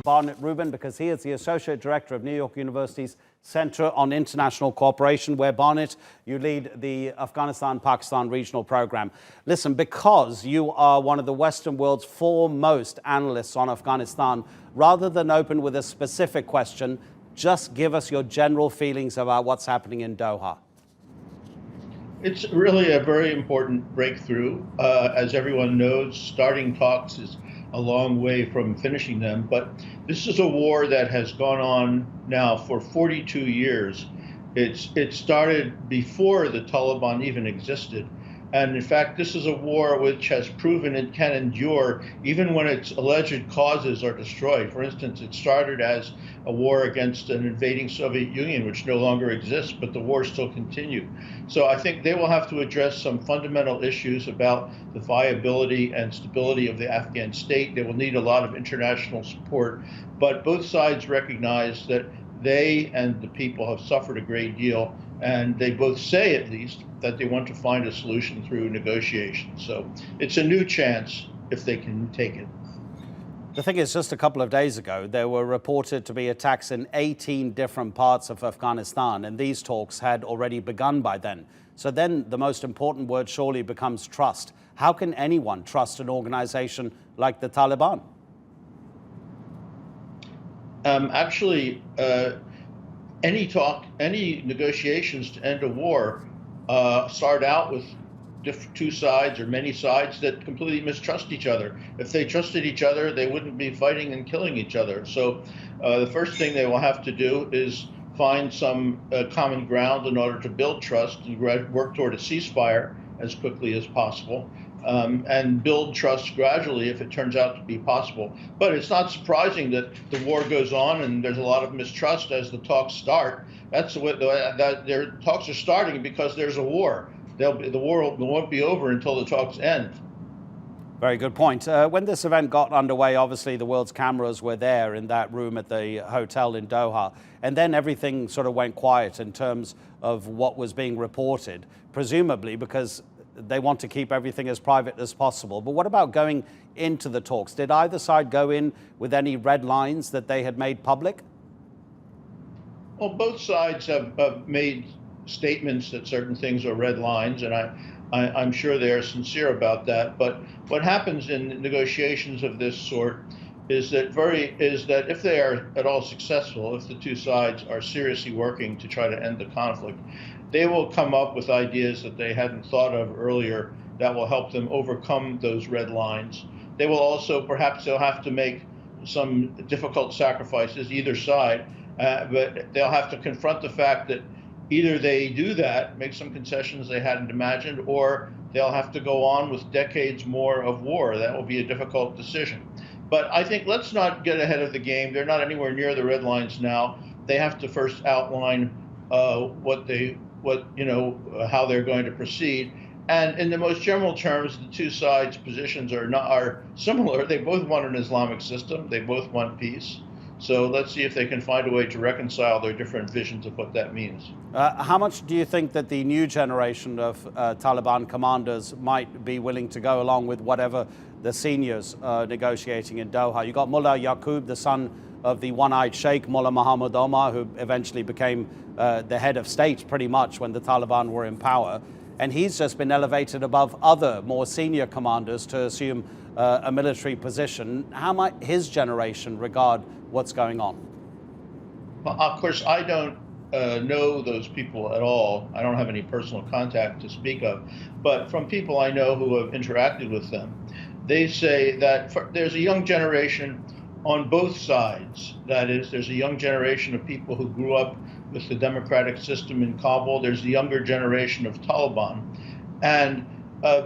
Barnett Rubin, because he is the Associate Director of New York University's Center on International Cooperation, where, Barnett, you lead the Afghanistan-Pakistan regional program. Listen, because you are one of the Western world's foremost analysts on Afghanistan, rather than open with a specific question, just give us your general feelings about what's happening in Doha. It's really a very important breakthrough. As everyone knows, starting talks is a long way from finishing them, but this is a war that has gone on now for 42 years. It started before the Taliban even existed. And in fact, this is a war which has proven it can endure even when its alleged causes are destroyed. For instance, it started as a war against an invading Soviet Union, which no longer exists, but the war still continued. So I think they will have to address some fundamental issues about the viability and stability of the Afghan state. They will need a lot of international support, but both sides recognize that they and the people have suffered a great deal, and they both say, at least, that they want to find a solution through negotiations. So it's a new chance if they can take it. The thing is, just a couple of days ago, there were reported to be attacks in 18 different parts of Afghanistan, and these talks had already begun by then. So then the most important word surely becomes trust. How can anyone trust an organization like the Taliban? Any negotiations to end a war start out with two sides or many sides that completely mistrust each other. If they trusted each other, they wouldn't be fighting and killing each other. So the first thing they will have to do is find some common ground in order to build trust and work toward a ceasefire as quickly as possible. And build trust gradually if it turns out to be possible. But it's not surprising that the war goes on and there's a lot of mistrust as the talks start. That's what their talks are starting because there's a war. The war won't be over until the talks end. Very good point. When this event got underway, obviously the world's cameras were there in that room at the hotel in Doha. And then everything sort of went quiet in terms of what was being reported, presumably because they want to keep everything as private as possible. But what about going into the talks? Did either side go in with any red lines that they had made public? Well, both sides have made statements that certain things are red lines, and I'm sure they are sincere about that. But what happens in negotiations of this sort is that if they are at all successful, if the two sides are seriously working to try to end the conflict, they will come up with ideas that they hadn't thought of earlier that will help them overcome those red lines. They will also, perhaps they'll have to make some difficult sacrifices, either side, but they'll have to confront the fact that either they do that, make some concessions they hadn't imagined, or they'll have to go on with decades more of war. That will be a difficult decision. But I think let's not get ahead of the game. They're not anywhere near the red lines now. They have to first outline how they're going to proceed. And in the most general terms, the two sides' positions are similar. They both want an Islamic system. They both want peace. So let's see if they can find a way to reconcile their different visions of what that means. How much do you think that the new generation of Taliban commanders might be willing to go along with whatever the seniors are negotiating in Doha? You got Mullah Yaqub, the son of the one-eyed sheikh, Mullah Muhammad Omar, who eventually became the head of state pretty much when the Taliban were in power. And he's just been elevated above other more senior commanders to assume a military position. How might his generation regard what's going on? Well, of course, I don't know those people at all. I don't have any personal contact to speak of. But from people I know who have interacted with them, they say that there's a young generation on both sides. That is, there's a young generation of people who grew up with the democratic system in Kabul. There's the younger generation of Taliban. And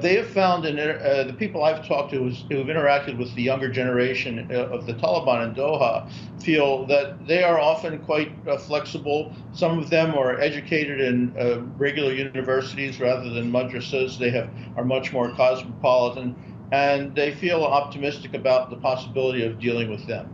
they have found, the people I've talked to who have interacted with the younger generation of the Taliban in Doha feel that they are often quite flexible. Some of them are educated in regular universities rather than madrasas. They are much more cosmopolitan, and they feel optimistic about the possibility of dealing with them.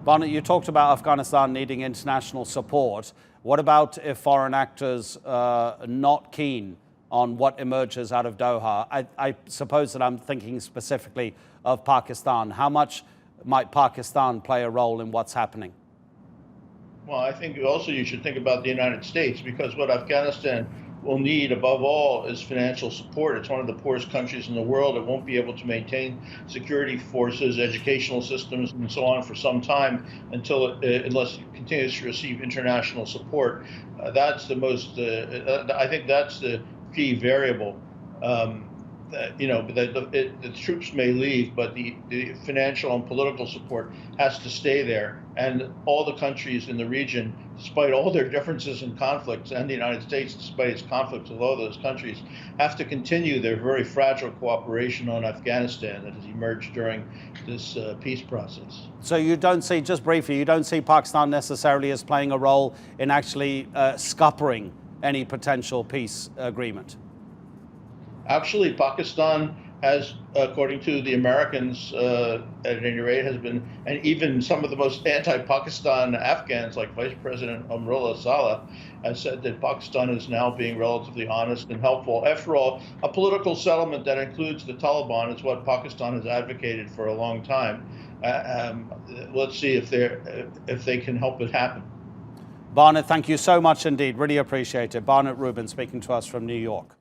Barnett, you talked about Afghanistan needing international support. What about if foreign actors are not keen on what emerges out of Doha? I suppose that I'm thinking specifically of Pakistan. How much might Pakistan play a role in what's happening? Well, I think also you should think about the United States, because what Afghanistan will need above all is financial support. It's one of the poorest countries in the world. It won't be able to maintain security forces, educational systems, and so on for some time unless it continues to receive international support. That's the most. I think that's the key variable. The troops may leave, but the financial and political support has to stay there. And all the countries in the region, despite all their differences and conflicts, and the United States, despite its conflicts with all those countries, have to continue their very fragile cooperation on Afghanistan that has emerged during this peace process. So you don't see, just briefly, you don't see Pakistan necessarily as playing a role in actually scuppering any potential peace agreement? Actually, Pakistan has, according to the Americans, at any rate, has been, and even some of the most anti-Pakistan Afghans, like Vice President Amrullah Saleh, has said that Pakistan is now being relatively honest and helpful. After all, a political settlement that includes the Taliban is what Pakistan has advocated for a long time. Let's see if they can help it happen. Barnett, thank you so much indeed. Really appreciate it. Barnett Rubin speaking to us from New York.